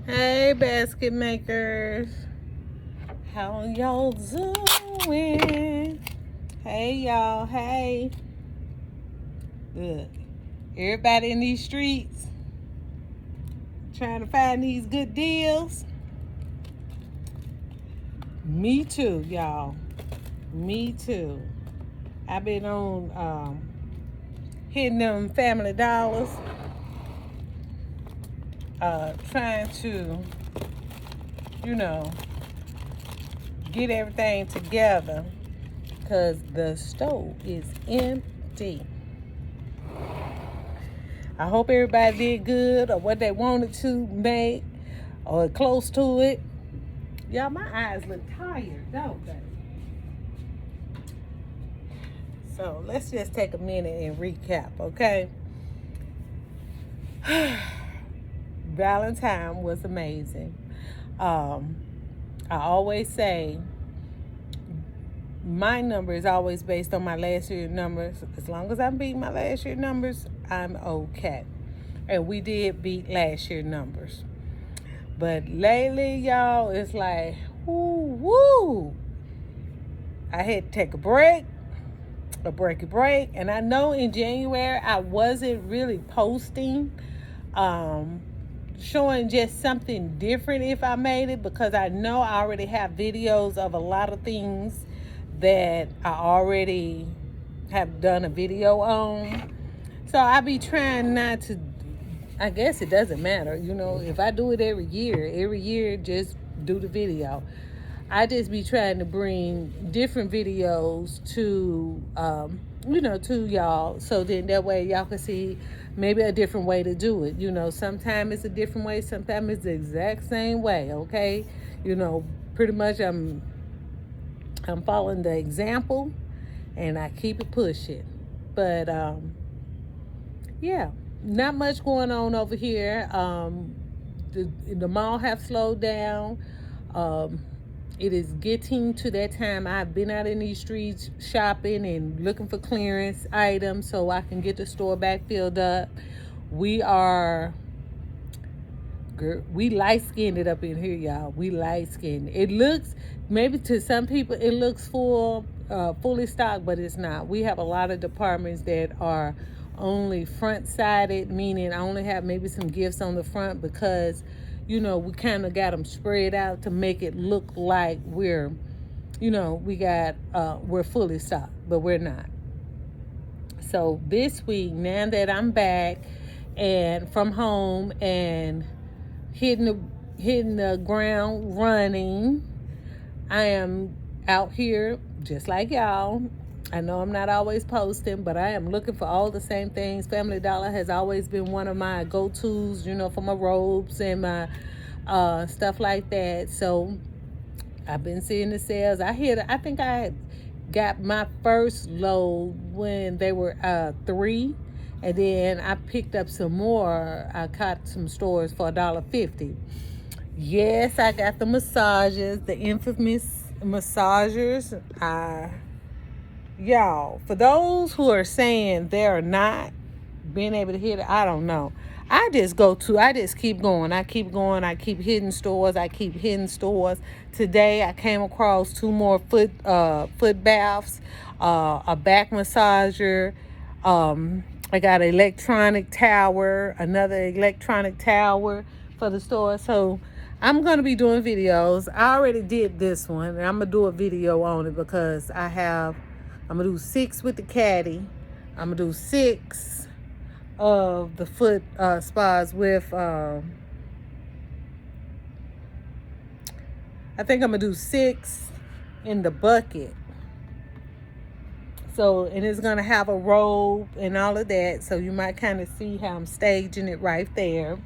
Hey, basket makers. How y'all doing? Hey, y'all. Hey. Look, everybody in these streets trying to find these good deals. Me too, y'all. Me too. I've been on hitting them Family Dollars, trying to, you know, get everything together because the stove is empty. I hope everybody did good or what they wanted to make or close to it. Y'all, my eyes look tired, don't they? So let's just take a minute and recap, okay? Valentine was amazing. I always say my number is always based on my last year numbers. As long as I beat my last year numbers, I'm okay. And we did beat last year numbers. But lately, y'all, it's like, woo. I had to take a break. And I know in January I wasn't really posting, showing just something different if I made it, because I know I already have videos of a lot of things that I already have done a video on. So I be trying not to, I guess it doesn't matter, if I do it every year just do the video. I just be trying to bring different videos to, to y'all, so then that way y'all can see maybe a different way to do it. Sometimes it's a different way, sometimes it's the exact same way, okay? Pretty much I'm following the example and I keep it pushing. But, yeah, not much going on over here. The mall have slowed down. It is getting to that time. I've been out in these streets shopping and looking for clearance items so I can get the store back filled up. We light-skinned up in here, y'all. We light-skinned. It looks, maybe to some people, it looks fully stocked, but it's not. We have a lot of departments that are only front-sided, meaning I only have maybe some gifts on the front because we kind of got them spread out to make it look like we're fully stocked, but we're not. So this week, now that I'm back and from home and hitting the ground running, I am out here just like y'all. I know I'm not always posting, but I am looking for all the same things. Family Dollar has always been one of my go-tos, for my robes and my stuff like that. So I've been seeing the sales. I think I got my first load when they were 3, and then I picked up some more. I caught some stores for $1.50. Yes, I got the massages, the infamous massagers. Y'all, for those who are saying they're not being able to hit it, I don't know. I just keep going. I keep going. I keep hitting stores. Today I came across 2 more foot baths, a back massager. I got an another electronic tower for the store. So I'm going to be doing videos. I already did this one, and I'm going to do a video on it because I'm going to do 6 with the caddy. I'm going to do 6 of the foot spas with, I think I'm going to do 6 in the bucket. So, and it's going to have a robe and all of that. So you might kind of see how I'm staging it right there.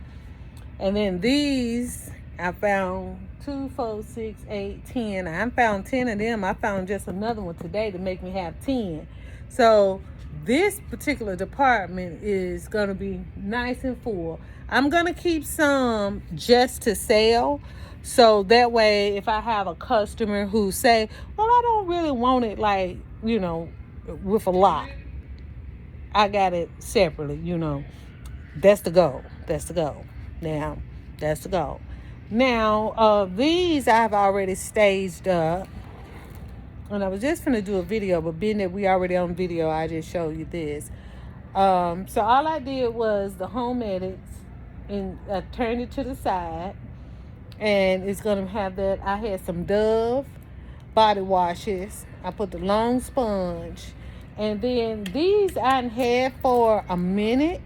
And then these, I found 2, 4, 6, 8, 10. I found 10 of them. I found just another one today to make me have 10. So this particular department is going to be nice and full. I'm going to keep some just to sell. So that way, if I have a customer who say, well, I don't really want it like, with a lot, I got it separately, That's the goal. Now, that's the goal. Now, these I've already staged up. And I was just going to do a video, but being that we already on video, I just showed you this. So all I did was the home edits, and I turned it to the side. And it's going to have that. I had some Dove body washes. I put the long sponge. And then these I had for a minute.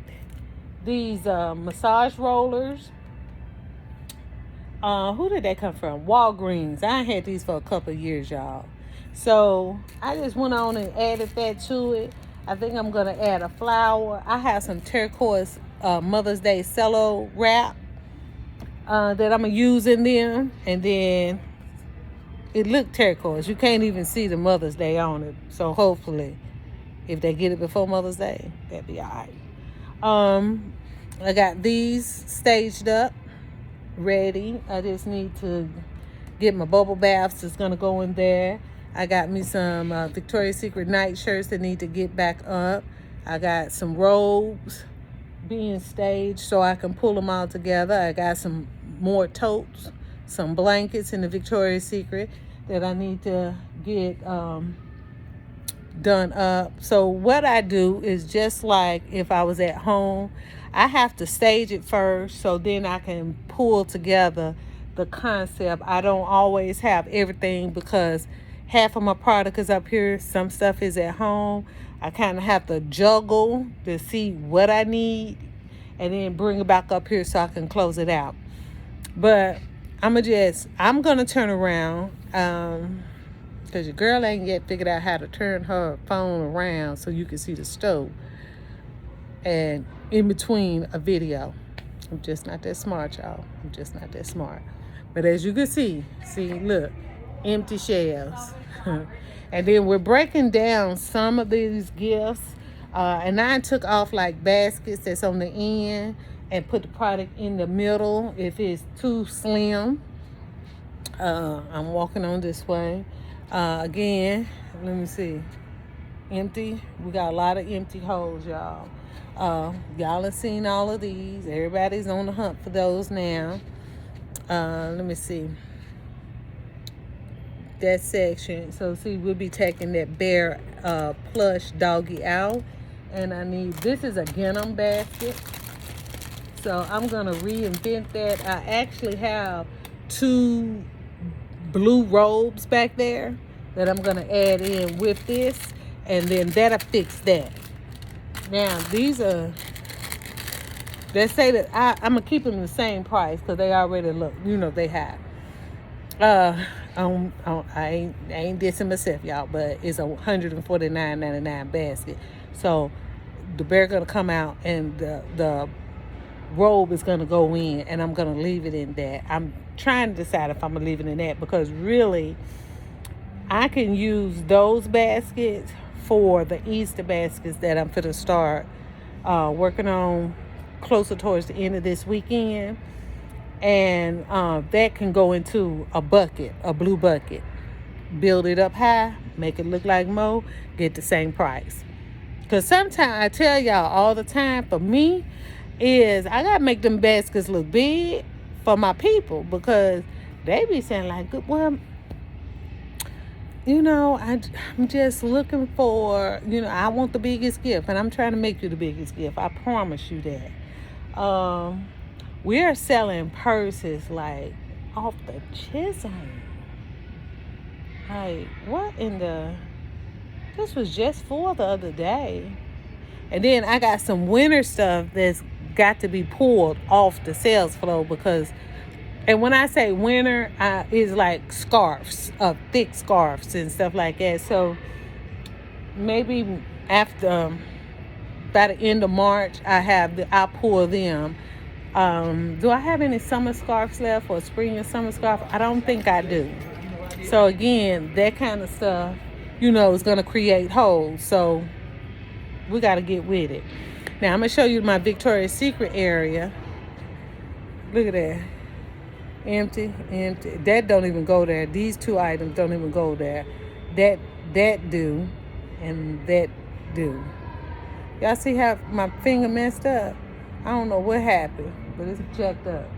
These massage rollers. Who did they come from? Walgreens. I had these for a couple of years, y'all. So I just went on and added that to it. I think I'm going to add a flower. I have some turquoise Mother's Day cello wrap that I'm going to use in them. And then it looked turquoise. You can't even see the Mother's Day on it. So hopefully, if they get it before Mother's Day, that'd be all right. I got these staged up, ready. I just need to get my bubble baths. It's going to go in there. I got me some Victoria's Secret night shirts that need to get back up. I got some robes being staged so I can pull them all together. I got some more totes, some blankets in the Victoria's Secret that I need to get done up. So what I do is just like if I was at home, I have to stage it first so then I can pull together the concept. I don't always have everything because half of my product is up here, some stuff is at home. I kind of have to juggle to see what I need and then bring it back up here so I can close it out. But I'm gonna turn around because your girl ain't yet figured out how to turn her phone around so you can see the stove and in between a video. I'm just not that smart, y'all. I'm just not that smart. But as you can see, look, empty shelves. And then we're breaking down some of these gifts. And I took off like baskets that's on the end and put the product in the middle if it's too slim. I'm walking on this way. Again, let me see. Empty. We got a lot of empty holes, y'all. Y'all have seen all of these. Everybody's on the hunt for those now. Let me see. That section. So see, we'll be taking that bear plush doggy out. And this is a gingham basket. So I'm going to reinvent that. I actually have 2 blue robes back there that I'm going to add in with this. And then that'll fix that. Now, these are, they say that I'm going to keep them the same price because they already look, they have. I ain't dissing myself, y'all, but it's a $149.99 basket. So the bear gonna come out and the robe is gonna go in, and I'm gonna leave it in that. I'm trying to decide if I'm gonna leave it in that because really I can use those baskets for the Easter baskets that I'm gonna start working on closer towards the end of this weekend. And that can go into a bucket, a blue bucket. Build it up high, make it look like Mo, get the same price. Because sometimes I tell y'all all the time, for me, is I got to make them baskets look big for my people because they be saying like, well, I'm just looking for, I want the biggest gift and I'm trying to make you the biggest gift. I promise you that. We are selling purses like off the chisel. Like, what in the... This was just for the other day. And then I got some winter stuff that's got to be pulled off the sales floor because... And when I say winter, it's like scarves, thick scarves and stuff like that. So maybe after... by the end of March, I'll pull them. Do I have any summer scarves left or spring and summer scarf? I don't think I do. So again, that kind of stuff, is going to create holes. So we got to get with it. Now I'm going to show you my Victoria's Secret area. Look at that. Empty. That don't even go there. These 2 items don't even go there. That do and that do. Y'all see how my finger messed up? I don't know what happened, but it's jacked up.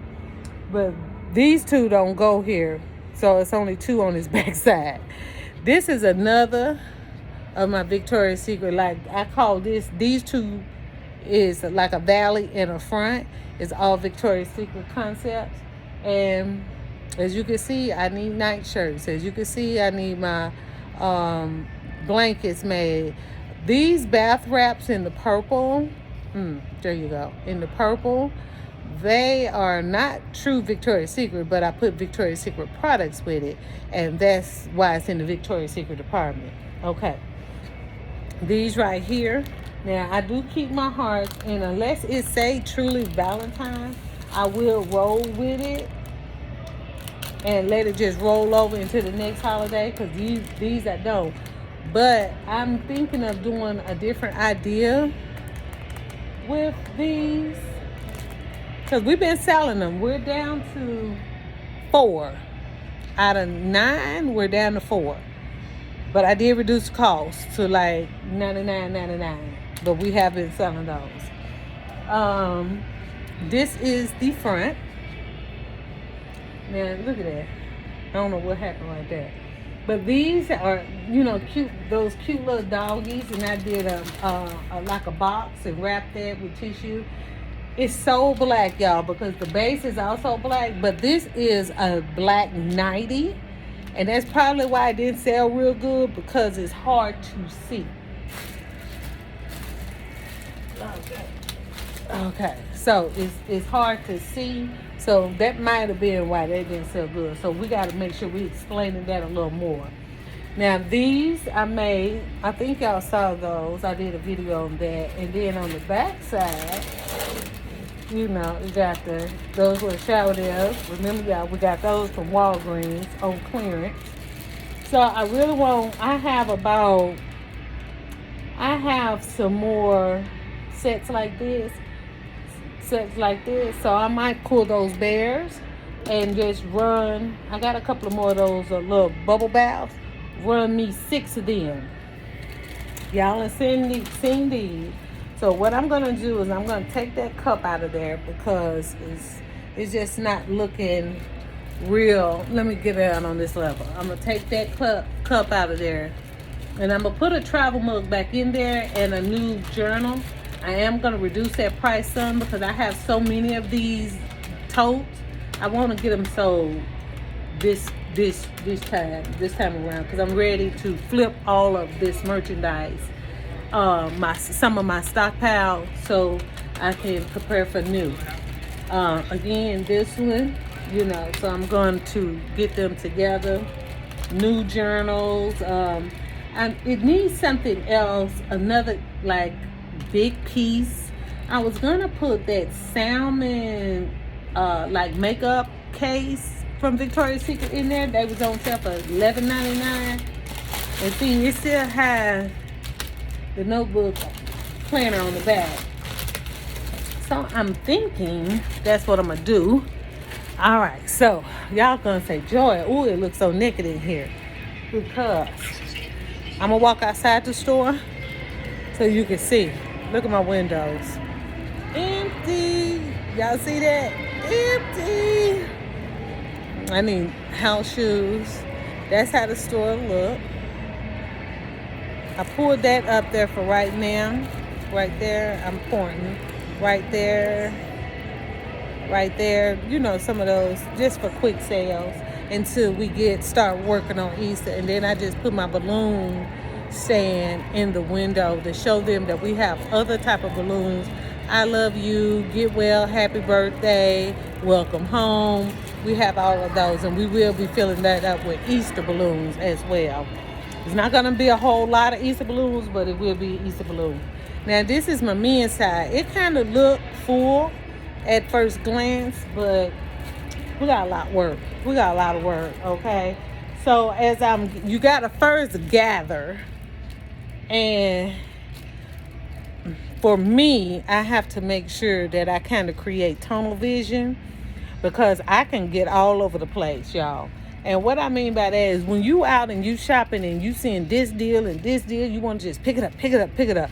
But These two don't go here, so it's only two on his back side. This is another of my Victoria's Secret. Like I call these two is like a valley and a front. It's all Victoria's Secret concepts. And as you can see, I need night shirts. As you can see, I need my blankets made. These bath wraps in the purple, there you go, in the purple, they are not true Victoria's Secret, but I put Victoria's Secret products with it, and that's why it's in the Victoria's Secret department. Okay. These right here. Now, I do keep my hearts, and unless it say truly Valentine, I will roll with it and let it just roll over into the next holiday, because these I don't. But I'm thinking of doing a different idea with these, because we've been selling them. We're down to 4 out of 9. We're down to 4, but I did reduce the cost to like $99.99. But we have been selling those. This is the front. Man, look at that. I don't know what happened right there. But these are, cute. Those cute little doggies, and I did like a box and wrapped that with tissue. It's so black, y'all, because the base is also black. But this is a black nightie, and that's probably why it didn't sell real good, because it's hard to see. Okay, so it's hard to see, so that might have been why they didn't sell good. So we got to make sure we explaining that a little more. Now these I made, I think y'all saw those. I did a video on that, and then on the back side, you got those little shower doors. Remember, y'all, we got those from Walgreens on clearance. So I really I have some more sets like this, so I might pull those bears and just run. I got a couple more of those little bubble baths. Run me 6 of them. Y'all have seen these. So what I'm gonna do is I'm gonna take that cup out of there, because it's just not looking real. Let me get down on this level. I'm gonna take that cup out of there, and I'm gonna put a travel mug back in there and a new journal. I am going to reduce that price some, because I have so many of these totes. I want to get them sold this time around, because I'm ready to flip all of this merchandise, some of my stockpile, so I can prepare for new. Again, this one, so I'm going to get them together. New journals. And it needs something else, another like big piece. I was gonna put that salmon like makeup case from Victoria's Secret in there. They was on sale for $11.99. And see, it still has the notebook planner on the back. So I'm thinking that's what I'm gonna do. All right, so y'all gonna say, Joy, ooh, it looks so naked in here, because I'm gonna walk outside the store so you can see. Look at my windows. Empty. Y'all see that? Empty. I need house shoes. That's how the store look. I pulled that up there for right now. Right there, I'm pointing. Right there. Right there. Some of those just for quick sales until we start working on Easter. And then I just put my balloon stand in the window to show them that we have other type of balloons. I love you, get well, happy birthday, welcome home. We have all of those, and we will be filling that up with Easter balloons as well. It's not going to be a whole lot of Easter balloons, but it will be Easter balloons. Now this is my men's side. It kind of looked full at first glance, but we got a lot of work. Okay? So you got to first gather. And for me, I have to make sure that I kind of create tunnel vision, because I can get all over the place, y'all. And what I mean by that is when you out and you shopping and you seeing this deal and this deal, you want to just pick it up.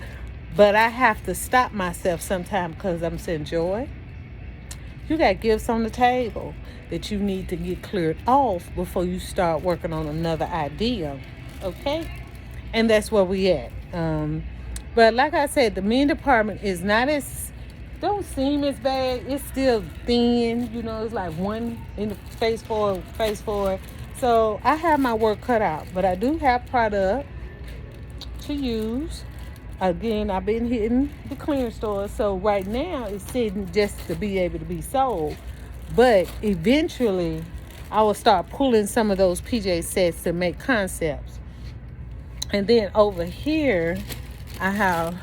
But I have to stop myself sometimes, because I'm saying, Joy, you got gifts on the table that you need to get cleared off before you start working on another idea. Okay? And that's where we at. But like I said, the men department is not as, don't seem as bad. It's still thin, it's like one in the face forward. So I have my work cut out, but I do have product to use. Again, I've been hitting the clearance stores, so right now it's sitting just to be able to be sold. But eventually, I will start pulling some of those PJ sets to make concepts. And then over here, I have,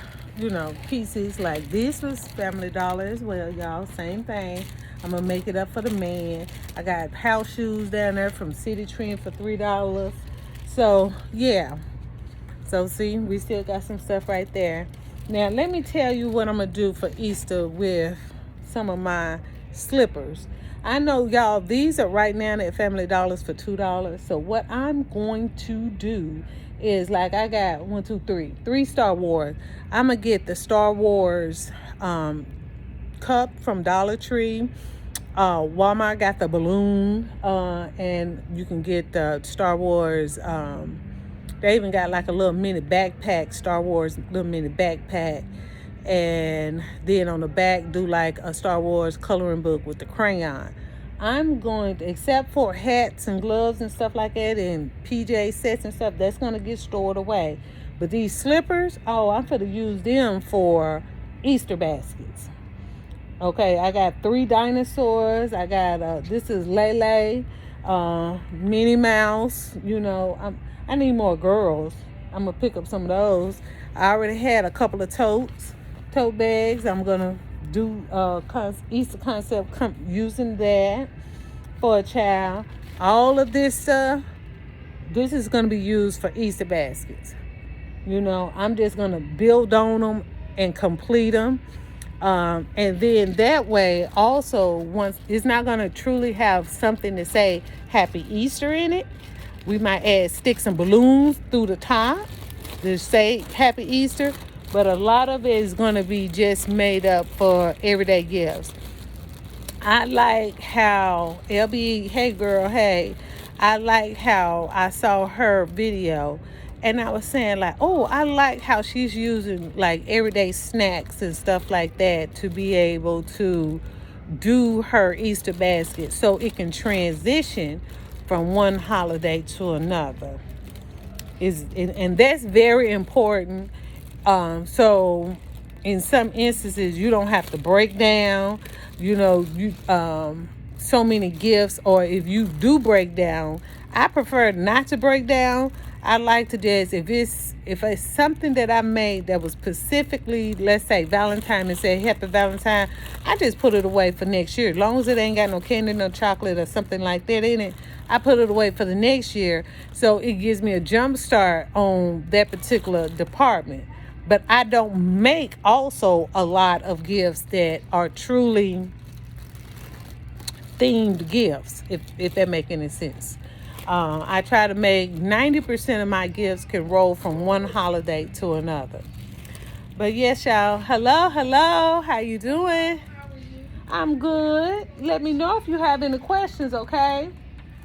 pieces like this was Family Dollar as well, y'all. Same thing. I'm going to make it up for the man. I got house shoes down there from City Trend for $3. So, yeah. So, see, we still got some stuff right there. Now, let me tell you what I'm going to do for Easter with some of my slippers. I know, y'all, these are right now at Family Dollars for $2. So, what I'm going to do is, like, I got 3 Star Wars. I'm going to get the Star Wars cup from Dollar Tree. Walmart got the balloon. And you can get the Star Wars. They even got like a little mini backpack, Star Wars little mini backpack. And then on the back, do like a Star Wars coloring book with the crayon. I'm going to, except for hats and gloves and stuff like that and PJ sets and stuff, that's going to get stored away. But these slippers, I'm going to use them for Easter baskets. Okay, I got 3 dinosaurs. I got, this is Lele, Minnie Mouse. I need more girls. I'm going to pick up some of those. I already had a couple of tote bags. I'm going to do Easter concept using that for a child. All of this stuff, this is going to be used for Easter baskets. I'm just going to build on them and complete them. And then that way also, once it's not going to truly have something to say Happy Easter in it, we might stick some balloons through the top to say Happy Easter, but a lot of it is going to be just made up for everyday gifts. I like how LB, hey girl, hey, I like how I saw her video and I was saying like, I like how she's using like everyday snacks and stuff like that to be able to do her Easter basket so it can transition from one holiday to another. And that's very important. So in some instances, you don't have to break down, so many gifts, or if you do break down, I prefer not to break down. I like to just, if it's something that I made that was specifically, let's say Valentine, and say Happy Valentine, I just put it away for next year. As long as it ain't got no candy, no chocolate or something like that in it, I put it away for the next year. So it gives me a jump start on that particular department. But I don't make also a lot of gifts that are truly themed gifts, if that make any sense. I try to make 90% of my gifts can roll from one holiday to another. But yes, y'all. Hello. How you doing? How are you? I'm good. Let me know if you have any questions, okay?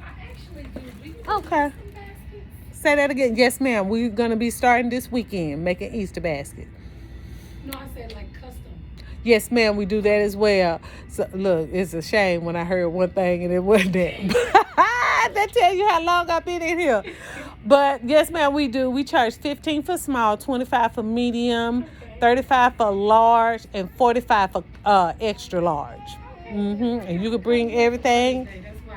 I actually do. We can Okay. some baskets. Say that again. Yes, ma'am. We're going to be starting this weekend, making Easter basket. No, I said like custom. Yes, ma'am. We do that as well. So, look, it's a shame when I heard one thing and it wasn't that. That tell you how long I've been in here. But yes, ma'am, we do. We charge $15 for small, $25 for medium, $35 for large, and $45 for extra large. And you can bring everything,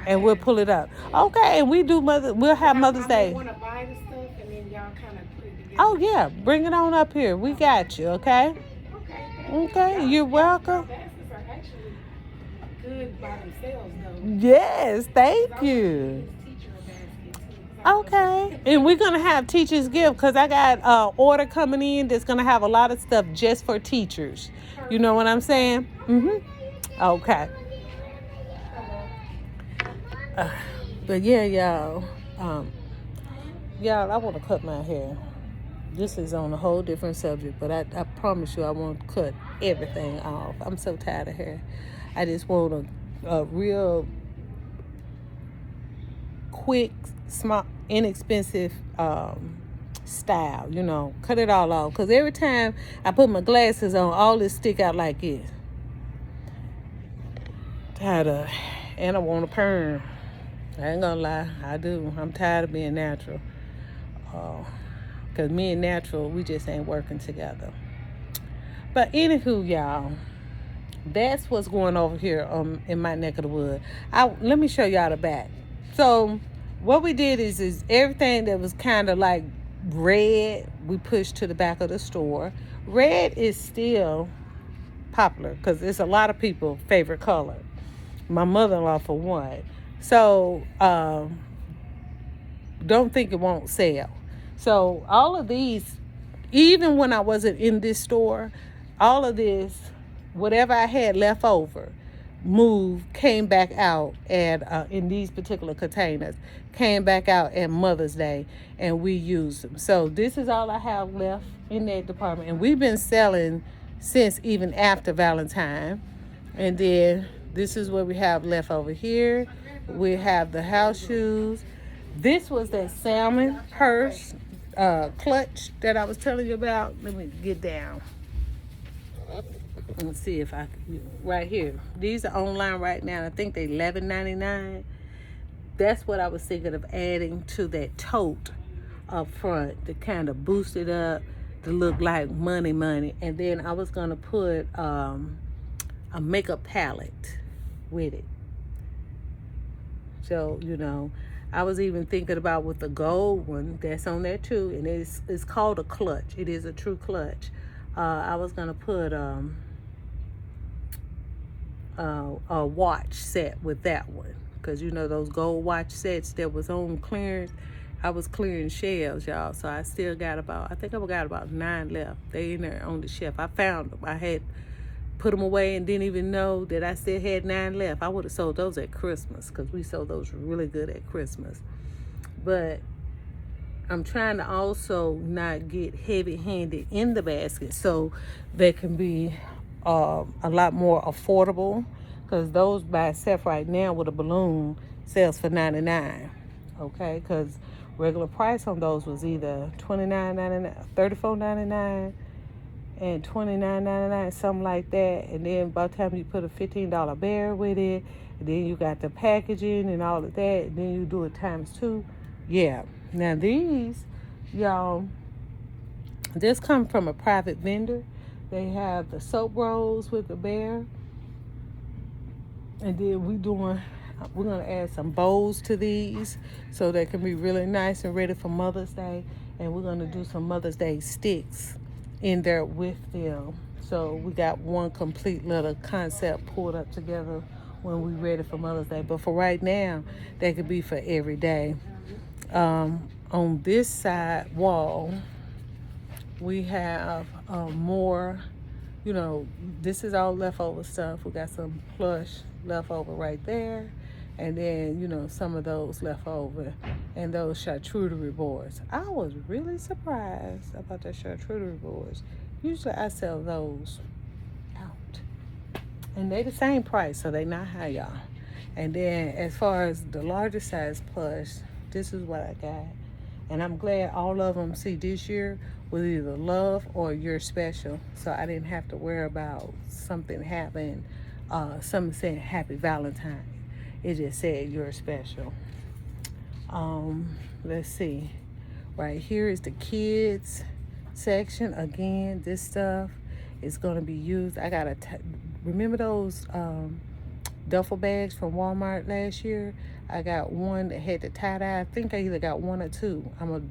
and we'll pull it up. Okay, and we do we'll have Mother's Day. I want to buy the stuff and then y'all kind of put it together. Oh yeah, bring it on up here. We got you. Okay. Okay, you're welcome. Baskets are actually good by themselves, though. Yes, thank you. Okay, and we're gonna have teachers gift because I got order coming in that's gonna have a lot of stuff just for teachers. You know what I'm saying? Okay. But yeah, y'all. Y'all, I want to cut my hair. This is on a whole different subject, but I promise you I won't cut everything off. I'm so tired of hair. I just want a real quick, small, inexpensive style, cut it all off. Because every time I put my glasses on, all this stick out like this. Tired of, and I want a perm. I ain't gonna lie, I do. I'm tired of being natural. Because me and natural, we just ain't working together. But anywho, y'all, that's what's going over here in my neck of the wood. Let me show y'all the back. So what we did is everything that was kind of like red, we pushed to the back of the store. Red is still popular because it's a lot of people's favorite color. My mother-in-law for one. So don't think it won't sell. So all of these, even when I wasn't in this store, all of this, whatever I had left over, came back out at in these particular containers, came back out at Mother's Day, and we used them. So this is all I have left in that department, and we've been selling since even after Valentine. And then this is what we have left over here. We have the house shoes. This was that salmon purse clutch that I was telling you about. Let me get down. Let's see if I can. Right here. These are online right now. I think they're $11.99. That's what I was thinking of adding to that tote up front to kind of boost it up to look like money. And then I was going to put a makeup palette with it. So, I was even thinking about with the gold one that's on there too. And it's called a clutch. It is a true clutch. I was going to put a watch set with that one, because those gold watch sets that was on clearance, I was clearing shelves, y'all. So I still got I think I got about 9 left. They in there on the shelf. I found them. I had put them away and didn't even know that I still had 9 left. I would have sold those at Christmas, because we sold those really good at Christmas. But I'm trying to also not get heavy-handed in the basket, so they can be a lot more affordable, because those by itself right now with a balloon sells for $99. Okay, because regular price on those was either $29.99, $34.99, and $29.99, something like that. And then by the time you put a $15 bear with it, and then you got the packaging and all of that, and then you do it times 2. Yeah. Now these, y'all, this come from a private vendor. They have the soap rolls with the bear. And then we're going to add some bows to these so they can be really nice and ready for Mother's Day. And we're going to do some Mother's Day sticks in there with them. So we got one complete little concept pulled up together when we're ready for Mother's Day. But for right now, they could be for every day. On this side wall, we have more, this is all leftover stuff. We got some plush leftover right there. And then, some of those leftover and those charcuterie boards. I was really surprised about the charcuterie boards. Usually I sell those out. And they the same price, so they not high, y'all. And then as far as the larger size plush, this is what I got. And I'm glad all of them, see, this year was either love or you're special. So I didn't have to worry about something happening, something saying happy Valentine. It just said you're special. Let's see. Right here is the kids section. Again, this stuff is going to be used. I got remember those duffel bags from Walmart last year? I got one that had the tie-dye. I think I either got 1 or 2. I'm going to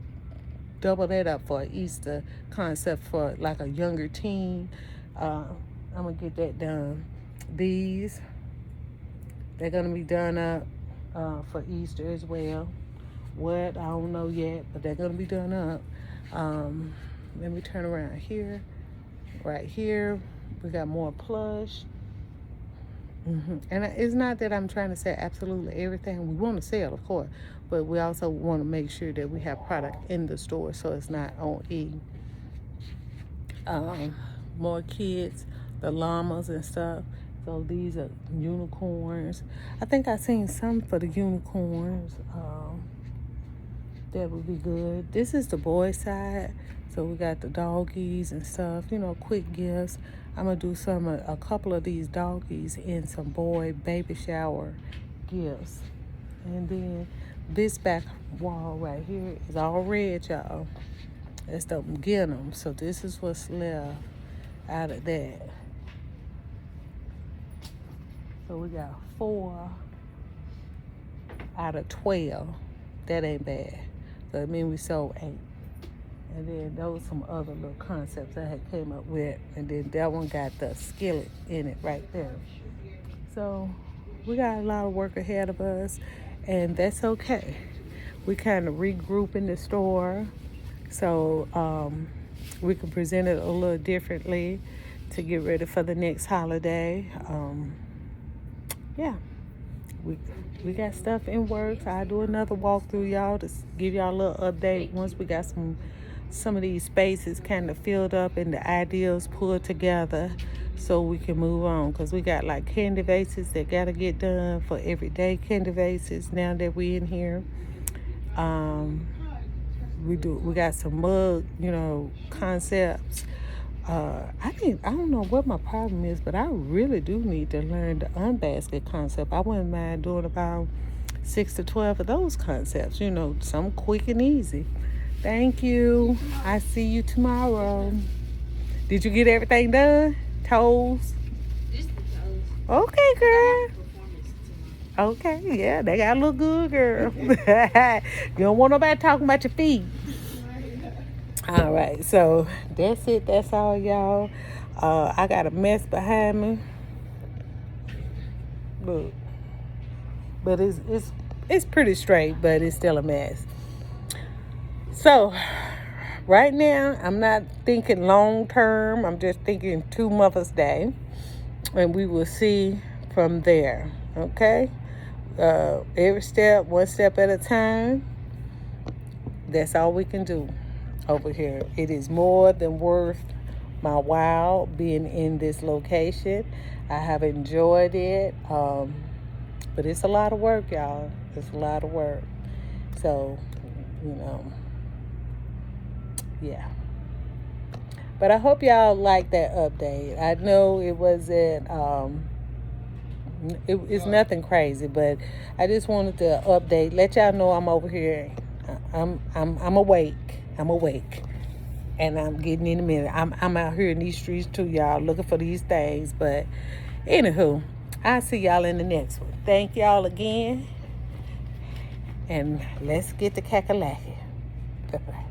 double that up for an Easter concept for like a younger teen. I'm going to get that done. They're going to be done up for Easter as well. What? I don't know yet, but they're going to be done up. Let me turn around here. Right here, we got more plush. And it's not that I'm trying to sell absolutely everything. We want to sell, of course, but we also want to make sure that we have product in the store so it's not on E. More kids, the llamas and stuff. So these are unicorns. I think I seen some for the unicorns. That would be good. This is the boy side. So we got the doggies and stuff, quick gifts. I'm going to do a couple of these doggies in some boy baby shower gifts. And then this back wall right here is all red, y'all. That's the Guineum. So this is what's left out of that. So we got 4 out of 12. That ain't bad. So it means we sold 8. And then there was some other little concepts I had came up with. And then that one got the skillet in it right there. So we got a lot of work ahead of us. And that's okay. We kind of regroup in the store. So we can present it a little differently to get ready for the next holiday. Yeah. We got stuff in works. I'll do another walkthrough, y'all, to give y'all a little update once we got some of these spaces kind of filled up and the ideas pulled together so we can move on. Because we got like candy vases that got to get done for everyday candy vases now that we in here. We got some mug, concepts. I don't know what my problem is, but I really do need to learn the unbasket concept. I wouldn't mind doing about 6 to 12 of those concepts, some quick and easy. Thank you. I see you tomorrow. Did you get everything done? Toes? Just the toes. Okay, girl. Performance tomorrow. Okay, yeah, they got to look good, girl. You don't want nobody talking about your feet. All right, so that's it. That's all, y'all. I got a mess behind me. Look, but it's pretty straight, but it's still a mess. So right now, I'm not thinking long term. I'm just thinking 2 Mother's Day, and we will see from there. Okay, every step, one step at a time. That's all we can do over here. It is more than worth my while being in this location. I have enjoyed it, but it's a lot of work, y'all. It's a lot of work. So, yeah. But I hope y'all like that update. I know it wasn't it's nothing crazy, but I just wanted to update, let y'all know I'm over here. I'm awake. I'm awake. And I'm getting in a minute. I'm out here in these streets too, y'all, looking for these things. But anywho, I'll see y'all in the next one. Thank y'all again. And let's get the cackalacky. Bye-bye.